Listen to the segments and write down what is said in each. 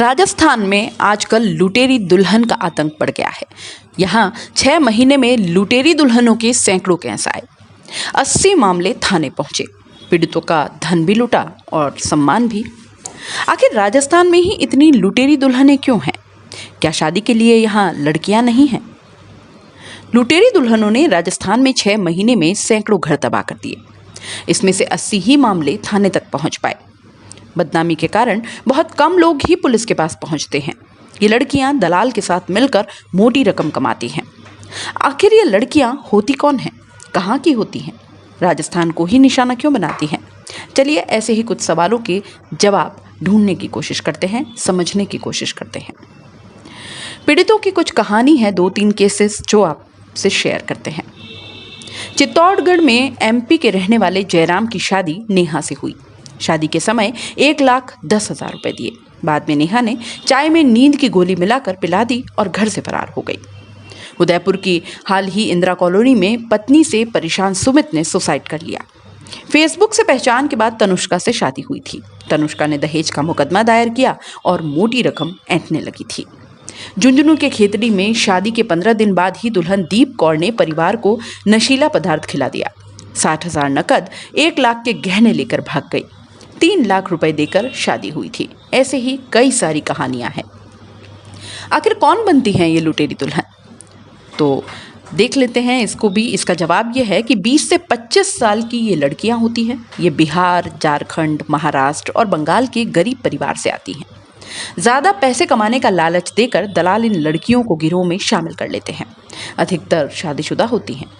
राजस्थान में आजकल लुटेरी दुल्हन का आतंक बढ़ गया है। यहाँ 6 महीने में लुटेरी दुल्हनों के सैकड़ों केस आए। 80 मामले थाने पहुंचे। पीड़ितों का धन भी लूटा और सम्मान भी। आखिर राजस्थान में ही इतनी लुटेरी दुल्हनें क्यों हैं? क्या शादी के लिए यहाँ लड़कियां नहीं हैं? लुटेरी दुल्हनों ने राजस्थान में 6 महीने में सैकड़ों घर तबाह कर दिए। इसमें से 80 ही मामले थाने तक पहुंच पाए। बदनामी के कारण बहुत कम लोग ही पुलिस के पास पहुंचते हैं। ये लड़कियां दलाल के साथ मिलकर मोटी रकम कमाती हैं। आखिर ये लड़कियां होती कौन हैं? कहाँ की होती हैं? राजस्थान को ही निशाना क्यों बनाती हैं? चलिए ऐसे ही कुछ सवालों के जवाब ढूंढने की कोशिश करते हैं, समझने की कोशिश करते हैं। पीड़ितों की कुछ कहानी है, 2-3 केसेस जो आपसे शेयर करते हैं। चित्तौड़गढ़ में एमपी के रहने वाले जयराम की शादी नेहा से हुई। शादी के समय 1,10,000 रुपए दिए। बाद में नेहा ने चाय में नींद की गोली मिलाकर पिला दी और घर से फरार हो गई। उदयपुर की हाल ही इंदिरा कॉलोनी में पत्नी से परेशान सुमित ने सुसाइड कर लिया। फेसबुक से पहचान के बाद तनुष्का से शादी हुई थी। तनुष्का ने दहेज का मुकदमा दायर किया और मोटी रकम ऐंठने लगी थी। झुंझुनू के खेतड़ी में शादी के 15 दिन बाद ही दुल्हन दीप कौर ने परिवार को नशीला पदार्थ खिला दिया। 60,000 नकद, 1 लाख के गहने लेकर भाग गई। 3 लाख रुपए देकर शादी हुई थी। ऐसे ही कई सारी कहानियां हैं। आखिर कौन बनती हैं ये लुटेरी दुल्हन? तो देख लेते हैं इसको भी। इसका जवाब ये है कि 20 से 25 साल की ये लड़कियां होती हैं। ये बिहार, झारखंड, महाराष्ट्र और बंगाल के गरीब परिवार से आती हैं। ज़्यादा पैसे कमाने का लालच देकर दलाल इन लड़कियों को गिरोह में शामिल कर लेते हैं। अधिकतर शादीशुदा होती हैं।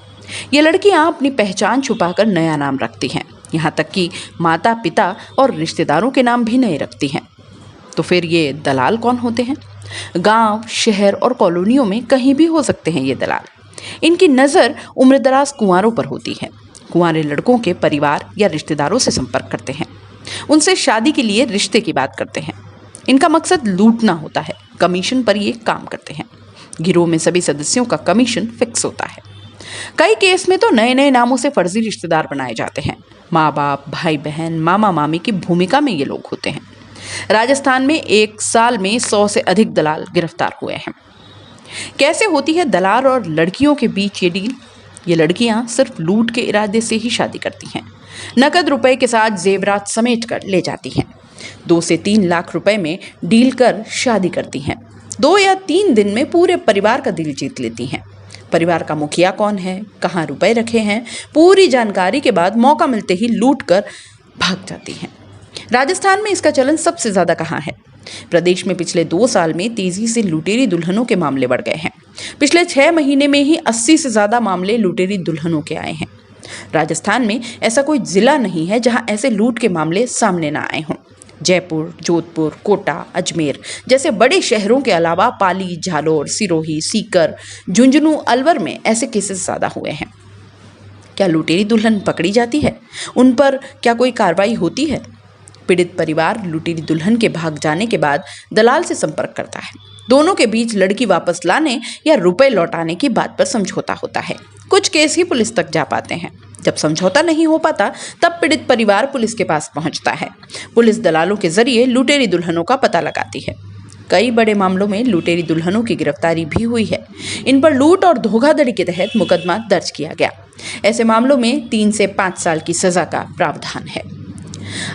ये लड़कियां अपनी पहचान छुपाकर नया नाम रखती हैं। यहाँ तक कि माता पिता और रिश्तेदारों के नाम भी नए रखती हैं। तो फिर ये दलाल कौन होते हैं? गांव, शहर और कॉलोनियों में कहीं भी हो सकते हैं ये दलाल। इनकी नज़र उम्रदराज कुंवारों पर होती है। कुंवारे लड़कों के परिवार या रिश्तेदारों से संपर्क करते हैं। उनसे शादी के लिए रिश्ते की बात करते हैं। इनका मकसद लूटना होता है। कमीशन पर ये काम करते हैं। गिरोह में सभी सदस्यों का कमीशन फिक्स होता है। कई केस में तो नए नए नामों से फर्जी रिश्तेदार बनाए जाते हैं। माँ बाप, भाई बहन, मामा मामी की भूमिका में ये लोग होते हैं। राजस्थान में 1 साल में 100 से अधिक दलाल गिरफ्तार हुए हैं। कैसे होती है दलाल और लड़कियों के बीच ये डील? ये लड़कियां सिर्फ लूट के इरादे से ही शादी करती हैं। नकद रुपए के साथ जेवरात समेट कर ले जाती हैं। 2 से 3 लाख रुपए में डील कर शादी करती हैं। 2 या 3 दिन में पूरे परिवार का दिल जीत लेती हैं। परिवार का मुखिया कौन है, कहाँ रुपए रखे हैं, पूरी जानकारी के बाद मौका मिलते ही लूट कर भाग जाती हैं। राजस्थान में इसका चलन सबसे ज्यादा कहाँ है? प्रदेश में पिछले 2 साल में तेजी से लुटेरी दुल्हनों के मामले बढ़ गए हैं। पिछले 6 महीने में ही 80 से ज्यादा मामले लुटेरी दुल्हनों के आए हैं। राजस्थान में ऐसा कोई जिला नहीं है जहां ऐसे लूट के मामले सामने ना आए हों। जयपुर, जोधपुर, कोटा, अजमेर जैसे बड़े शहरों के अलावा पाली, जालोर, सिरोही, सीकर, झुंझुनू, अलवर में ऐसे केसेस ज़्यादा हुए हैं। क्या लुटेरी दुल्हन पकड़ी जाती है? उन पर क्या कोई कार्रवाई होती है? पीड़ित परिवार लुटेरी दुल्हन के भाग जाने के बाद दलाल से संपर्क करता है। दोनों के बीच लड़की वापस लाने या रुपए लौटाने की बात पर समझौता होता है। कुछ केस ही पुलिस तक जा पाते हैं। जब समझौता नहीं हो पाता तब पीड़ित परिवार पुलिस के पास पहुंचता है। पुलिस दलालों के जरिए लुटेरी दुल्हनों का पता लगाती है। कई बड़े मामलों में लुटेरी दुल्हनों की गिरफ्तारी भी हुई है। इन पर लूट और धोखाधड़ी के तहत मुकदमा दर्ज किया गया। ऐसे मामलों में 3 से 5 साल की सजा का प्रावधान है।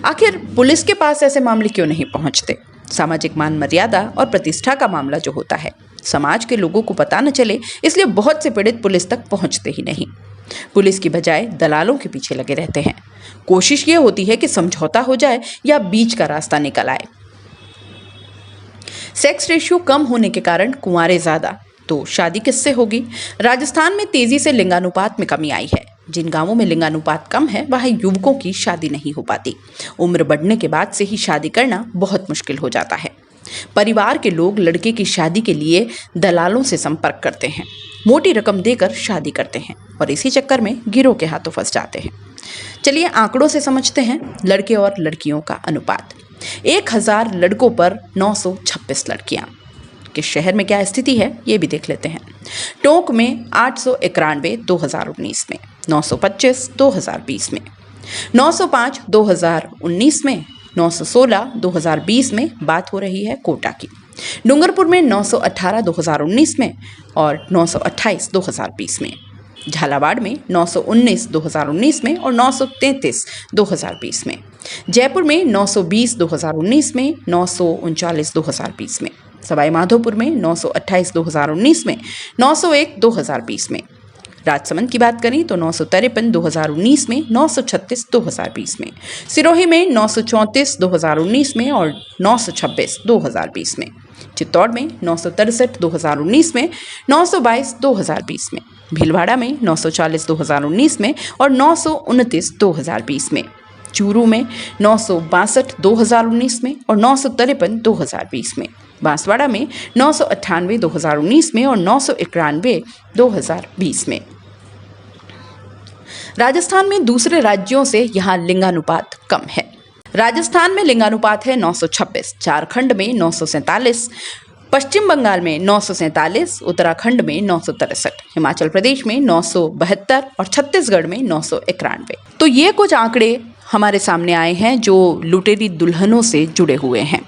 आखिर पुलिस के पास ऐसे मामले क्यों नहीं पहुंचते? सामाजिक मान मर्यादा और प्रतिष्ठा का मामला जो होता है, समाज के लोगों को पता न चले, इसलिए बहुत से पीड़ित पुलिस तक पहुंचते ही नहीं। पुलिस की बजाय दलालों के पीछे लगे रहते हैं। कोशिश ये होती है कि समझौता हो जाए या बीच का रास्ता निकल आए। सेक्स रेशियो कम होने के कारण कुंवारे ज्यादा, तो शादी किससे होगी? राजस्थान में तेजी से लिंगानुपात में कमी आई है। जिन गांवों में लिंगानुपात कम है वहां युवकों की शादी नहीं हो पाती। उम्र बढ़ने के बाद से ही शादी करना बहुत मुश्किल हो जाता है। परिवार के लोग लड़के की शादी के लिए दलालों से संपर्क करते हैं। मोटी रकम देकर शादी करते हैं और इसी चक्कर में गिरोह के हाथों फंस जाते हैं। चलिए आंकड़ों से समझते हैं लड़के और लड़कियों का अनुपात। 1000 लड़कों पर 926 लड़कियां। किस शहर में क्या स्थिति है ये भी देख लेते हैं। टोंक में 891 2019 में, 925 2020 में, 905 2019 में 916 2020 में बात हो रही है कोटा की। डूंगरपुर में 918 2019 में और 928 2020 में। झालावाड़ में 919 2019 में और 933 2020 में। जयपुर में 920 2019 में, 939 2020 में। सवाई माधोपुर में 928 2019 में, 901 2020 में। राजसमंद की बात करें तो 953 2019 में, 936 2020 में। सिरोही में 934 2019 में और 926 2020 में। चित्तौड़ में 963 2019 में, 922 2020 में। भीलवाड़ा में 940 2019 में और 929 2020 में। चूरू में 962 2019 में और 953 2020 में। बांसवाड़ा में 998 2019 में और 991 2020 में। राजस्थान में दूसरे राज्यों से यहाँ लिंगानुपात कम है। राजस्थान में लिंगानुपात है 926, झारखंड में 947, पश्चिम बंगाल में 947, उत्तराखंड में 963, हिमाचल प्रदेश में 972 और छत्तीसगढ़ में 991। तो ये कुछ आंकड़े हमारे सामने आए हैं जो लुटेरी दुल्हनों से जुड़े हुए हैं।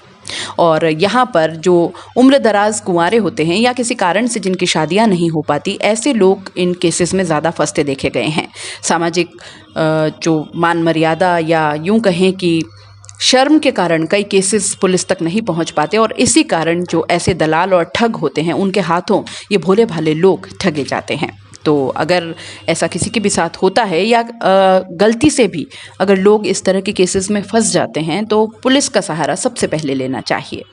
और यहाँ पर जो उम्रदराज कुंवारे होते हैं या किसी कारण से जिनकी शादियाँ नहीं हो पाती, ऐसे लोग इन केसेस में ज़्यादा फंसते देखे गए हैं। सामाजिक जो मान मर्यादा या यूँ कहें कि शर्म के कारण कई केसेस पुलिस तक नहीं पहुंच पाते और इसी कारण जो ऐसे दलाल और ठग होते हैं उनके हाथों ये भोले भाले लोग ठगे जाते हैं। तो अगर ऐसा किसी के भी साथ होता है या गलती से भी अगर लोग इस तरह के केसेस में फंस जाते हैं तो पुलिस का सहारा सबसे पहले लेना चाहिए।